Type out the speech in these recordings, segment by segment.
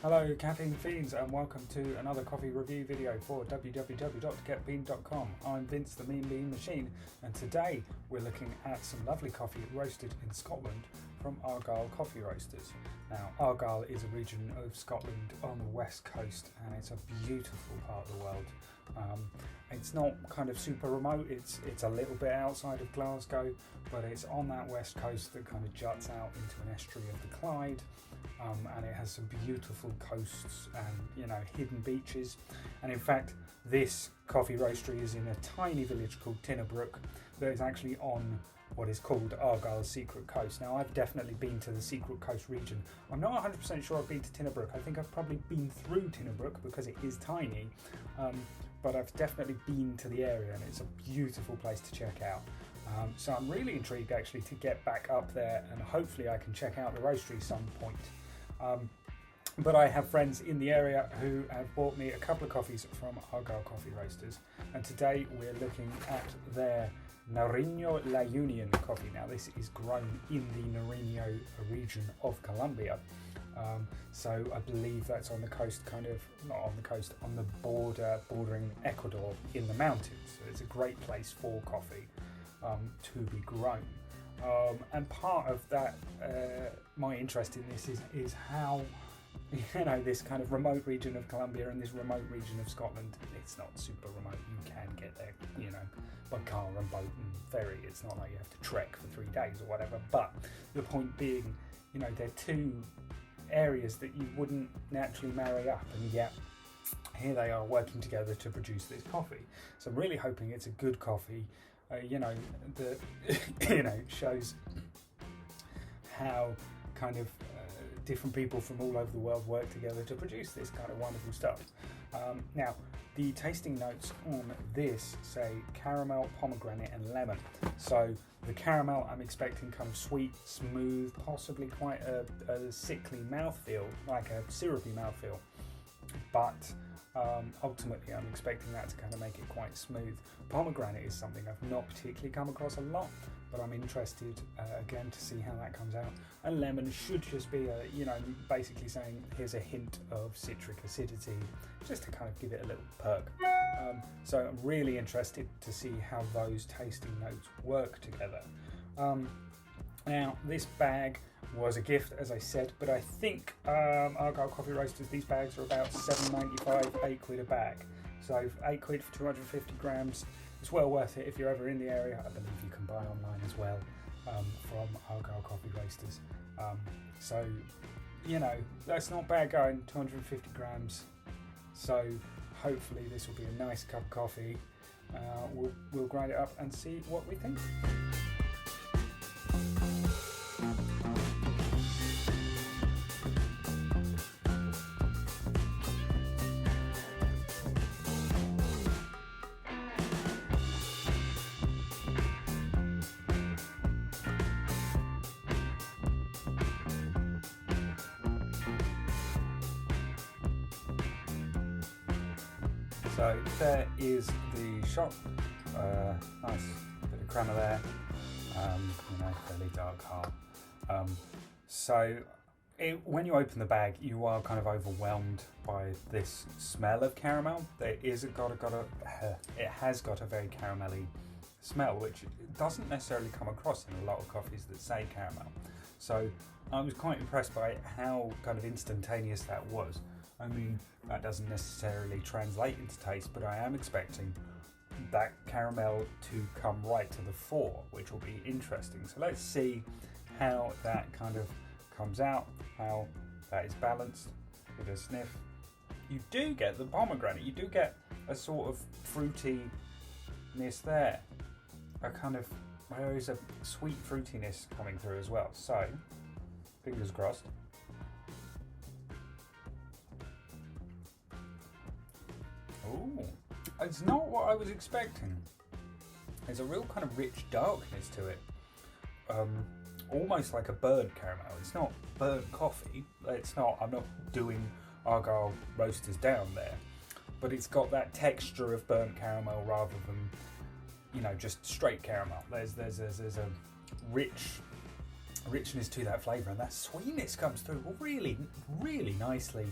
Hello caffeine fiends and welcome to another coffee review video for www.getbean.com. I'm Vince the Mean Bean Machine and today we're looking at some lovely coffee roasted in Scotland from Argyll Coffee Roasters. Now Argyll is a region of Scotland on the west coast and it's a beautiful part of the world. It's not kind of super remote, it's a little bit outside of Glasgow, but it's on that west coast that kind of juts out into an estuary of the Clyde, and it has some beautiful coasts and hidden beaches. And in fact this coffee roastery is in a tiny village called Tinnabrook that is actually on what is called Argyll's Secret Coast. Now I've definitely been to the Secret Coast region. I'm not 100% sure I've been to Tinnabrook. I think I've probably been through Tinnabrook because it is tiny, but I've definitely been to the area and it's a beautiful place to check out. So I'm really intrigued actually to get back up there and hopefully I can check out the roastery some point. But I have friends in the area who have bought me a couple of coffees from Argyll Coffee Roasters, and today we're looking at their Nariño La Union coffee. Now this is grown in the Nariño region of Colombia, so I believe that's on the coast, not on the coast, on the border bordering Ecuador in the mountains. So it's a great place for coffee to be grown. And part of that, my interest in this is how this kind of remote region of Colombia and this remote region of Scotland, it's not super remote. You can get there, by car and boat and ferry. It's not like you have to trek for 3 days or whatever. But the point being, they're two areas that you wouldn't naturally marry up, and yet here they are working together to produce this coffee. So I'm really hoping it's a good coffee, that shows how kind of different people from all over the world work together to produce this kind of wonderful stuff. Now, the tasting notes on this say caramel, pomegranate and lemon. So the caramel I'm expecting kind of sweet, smooth, possibly quite a sickly mouthfeel, like a syrupy mouthfeel. But ultimately I'm expecting that to kind of make it quite smooth. Pomegranate is something I've not particularly come across a lot, but I'm interested again to see how that comes out. And lemon should just be basically saying here's a hint of citric acidity, just to kind of give it a little perk. So I'm really interested to see how those tasting notes work together. Now this bag was a gift, as I said, but I think Argyll Coffee Roasters, these bags are about £7.95, £8 a bag. So £8 for 250 grams. It's well worth it if you're ever in the area. I believe you can buy online as well from Argyll Coffee Roasters. So that's not bad going, 250 grams. So hopefully this will be a nice cup of coffee. We'll grind it up and see what we think. So there is the shot, nice bit of crema there, fairly dark heart. When you open the bag, you are kind of overwhelmed by this smell of caramel. It has got a very caramelly smell, which doesn't necessarily come across in a lot of coffees that say caramel. So I was quite impressed by how kind of instantaneous that was. I mean, that doesn't necessarily translate into taste, but I am expecting that caramel to come right to the fore, which will be interesting. So let's see how that kind of comes out, how that is balanced. Give it a sniff. You do get the pomegranate, you do get a sort of fruitiness there. There is a sweet fruitiness coming through as well. So, fingers crossed. Ooh, it's not what I was expecting. There's a real kind of rich darkness to it. Almost like a burnt caramel. It's not burnt coffee. I'm not doing Argyll Roasters down there. But it's got that texture of burnt caramel rather than, just straight caramel. There's a richness to that flavour, and that sweetness comes through really, really nicely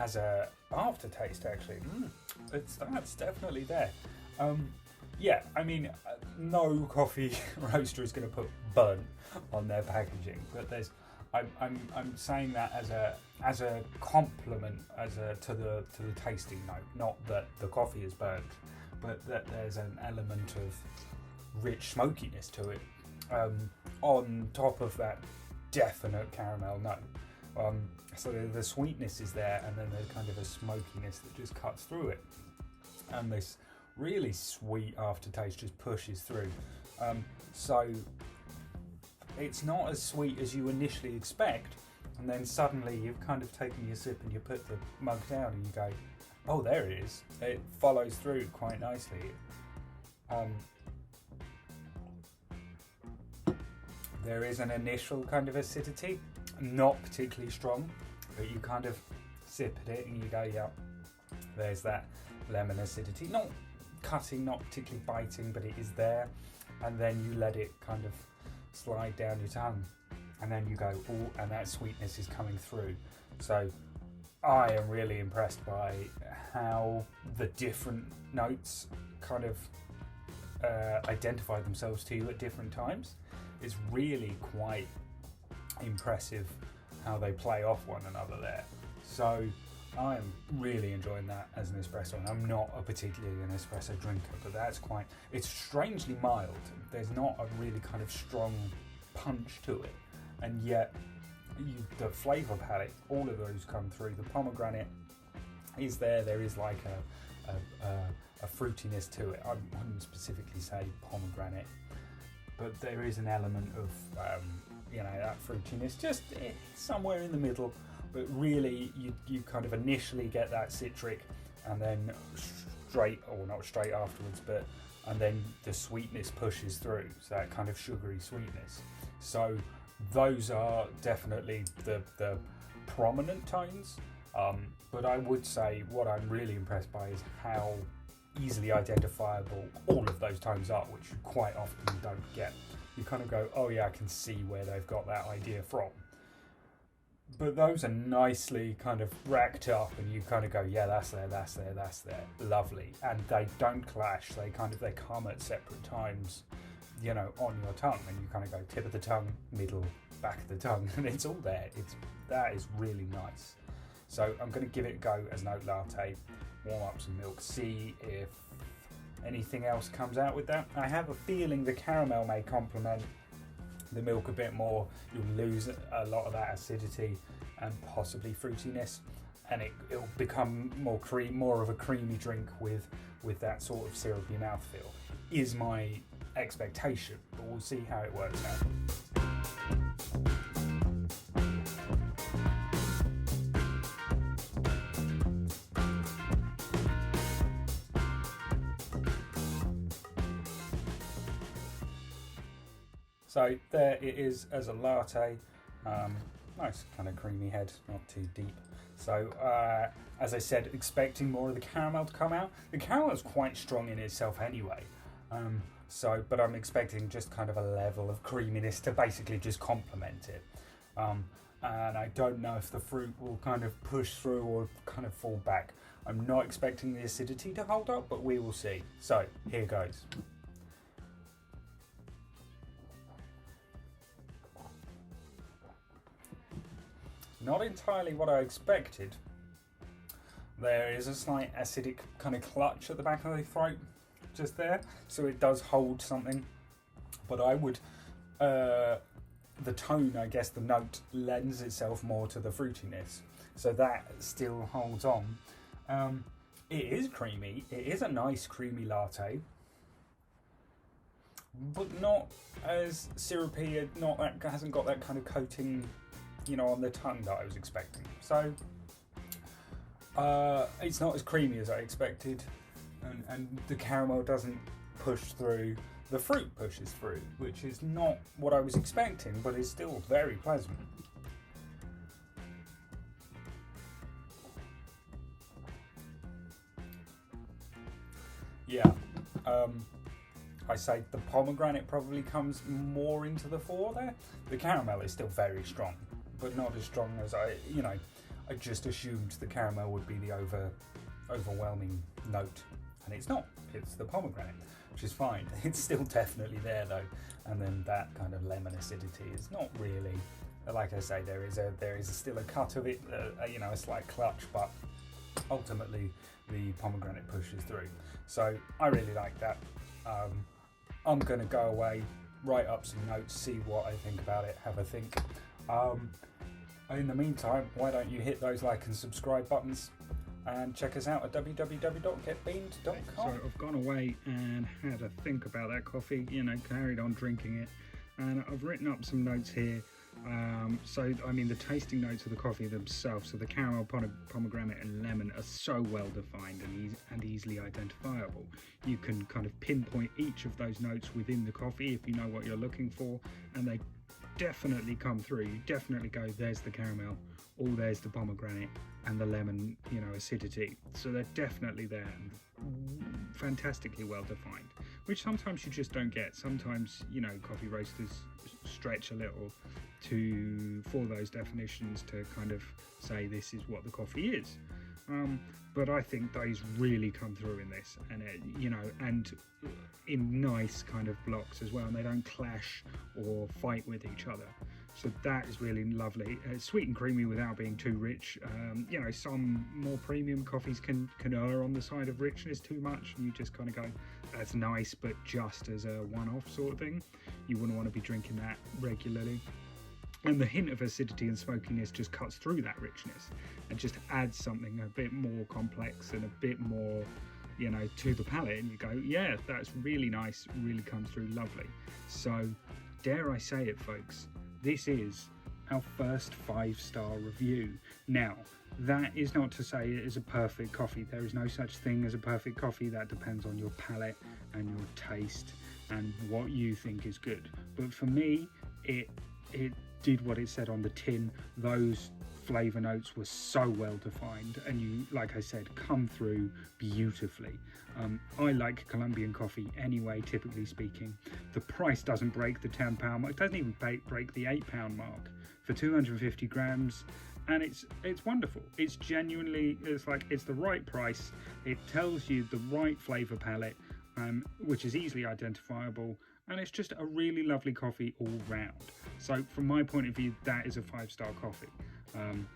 as a aftertaste actually. That's definitely there. Yeah, I mean, no coffee roaster is going to put burnt on their packaging, but I'm saying that as a compliment to the tasting note, not that the coffee is burnt, but that there's an element of rich smokiness to it, on top of that definite caramel note. So the sweetness is there, and then there's kind of a smokiness that just cuts through it, and this really sweet aftertaste just pushes through. So it's not as sweet as you initially expect, and then suddenly you've kind of taken your sip and you put the mug down and you go, oh, there it is. It follows through quite nicely. There is an initial kind of acidity, not particularly strong, but you kind of sip at it and you go, yeah, there's that lemon acidity. Not cutting, not particularly biting, but it is there. And then you let it kind of slide down your tongue, and then you go, oh, and that sweetness is coming through. So I am really impressed by how the different notes kind of identify themselves to you at different times. It's really quite impressive how they play off one another there. So I'm really enjoying that as an espresso, and I'm not a particularly an espresso drinker, but it's strangely mild. There's not a really kind of strong punch to it, and yet the flavour palette, all of those come through. The pomegranate is there. There is like a fruitiness to it. I wouldn't specifically say pomegranate, but there is an element of that fruitiness, just somewhere in the middle. But really, you kind of initially get that citric, and then not straight afterwards, and then the sweetness pushes through, so that kind of sugary sweetness. So those are definitely the prominent tones. But I would say what I'm really impressed by is how easily identifiable all of those tones are, which you quite often don't get. You kind of go, oh yeah, I can see where they've got that idea from. But those are nicely kind of racked up, and you kind of go, yeah, that's there, lovely. And they don't clash. They come at separate times, on your tongue, and you kind of go tip of the tongue, middle, back of the tongue, and it's all there. That is really nice. So I'm going to give it a go as an oat latte, warm up some milk, see if anything else comes out with that. I have a feeling the caramel may complement the milk a bit more. You'll lose a lot of that acidity and possibly fruitiness, and it'll become more of a creamy drink with that sort of syrupy mouthfeel, is my expectation, but we'll see how it works out. So there it is as a latte. Nice kind of creamy head, not too deep. So as I said, expecting more of the caramel to come out. The caramel is quite strong in itself anyway. But I'm expecting just kind of a level of creaminess to basically just complement it. And I don't know if the fruit will kind of push through or kind of fall back. I'm not expecting the acidity to hold up, but we will see. So here goes. Not entirely what I expected. There is a slight acidic kind of clutch at the back of the throat, just there, so it does hold something. But I would, the tone, I guess, the note lends itself more to the fruitiness, so that still holds on. It is creamy. It is a nice creamy latte, but not as syrupy. Hasn't got that kind of coating, on the tongue that I was expecting. So it's not as creamy as I expected, and the caramel doesn't push through. The fruit pushes through, which is not what I was expecting, but is still very pleasant. Yeah, I say the pomegranate probably comes more into the fore there. The caramel is still very strong, but not as strong as I I just assumed the caramel would be the overwhelming note, and it's not. It's the pomegranate, which is fine. It's still definitely there though, and then that kind of lemon acidity is not really. Like I say, there is still a cut of it, a slight clutch, but ultimately the pomegranate pushes through. So I really like that. I'm going to go away, write up some notes, see what I think about it, have a think. In the meantime, why don't you hit those like and subscribe buttons and check us out at www.getbeaned.com. So I've gone away and had a think about that coffee, carried on drinking it, and I've written up some notes here. The tasting notes of the coffee themselves, so the caramel, pomegranate and lemon are so well defined and easily identifiable. You can kind of pinpoint each of those notes within the coffee if you know what you're looking for, and they definitely come through. You definitely go, there's the caramel, or there's the pomegranate and the lemon, acidity. So they're definitely there and fantastically well defined, which sometimes you just don't get. Sometimes, coffee roasters stretch a little for those definitions to kind of say this is what the coffee is. But I think those really come through in this, and and in nice kind of blocks as well, and they don't clash or fight with each other. So that is really lovely. It's sweet and creamy without being too rich. Some more premium coffees can err on the side of richness too much, and you just kind of go, that's nice, but just as a one-off sort of thing. You wouldn't want to be drinking that regularly. And the hint of acidity and smokiness just cuts through that richness and just adds something a bit more complex and a bit more, to the palate. And you go, yeah, that's really nice, really comes through lovely. So, dare I say it, folks, this is our first 5-star review. Now, that is not to say it is a perfect coffee. There is no such thing as a perfect coffee. That depends on your palate and your taste and what you think is good. But for me, it did what it said on the tin. Those flavor notes were so well defined, and you, like I said, come through beautifully. I like Colombian coffee anyway, typically speaking. The price doesn't break the £10 mark. It doesn't even break the £8 mark for 250 grams, and it's wonderful. It's genuinely, it's the right price. It tells you the right flavor palette, which is easily identifiable, and it's just a really lovely coffee all round. So from my point of view, that is a 5-star coffee. And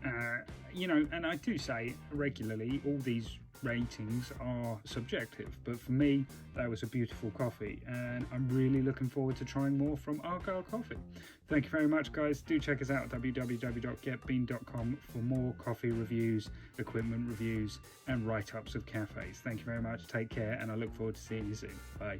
I do say regularly, all these ratings are subjective, but for me, that was a beautiful coffee, and I'm really looking forward to trying more from Argyll Coffee. Thank you very much, guys. Do check us out at www.getbeaned.com for more coffee reviews, equipment reviews, and write-ups of cafes. Thank you very much. Take care, and I look forward to seeing you soon. Bye.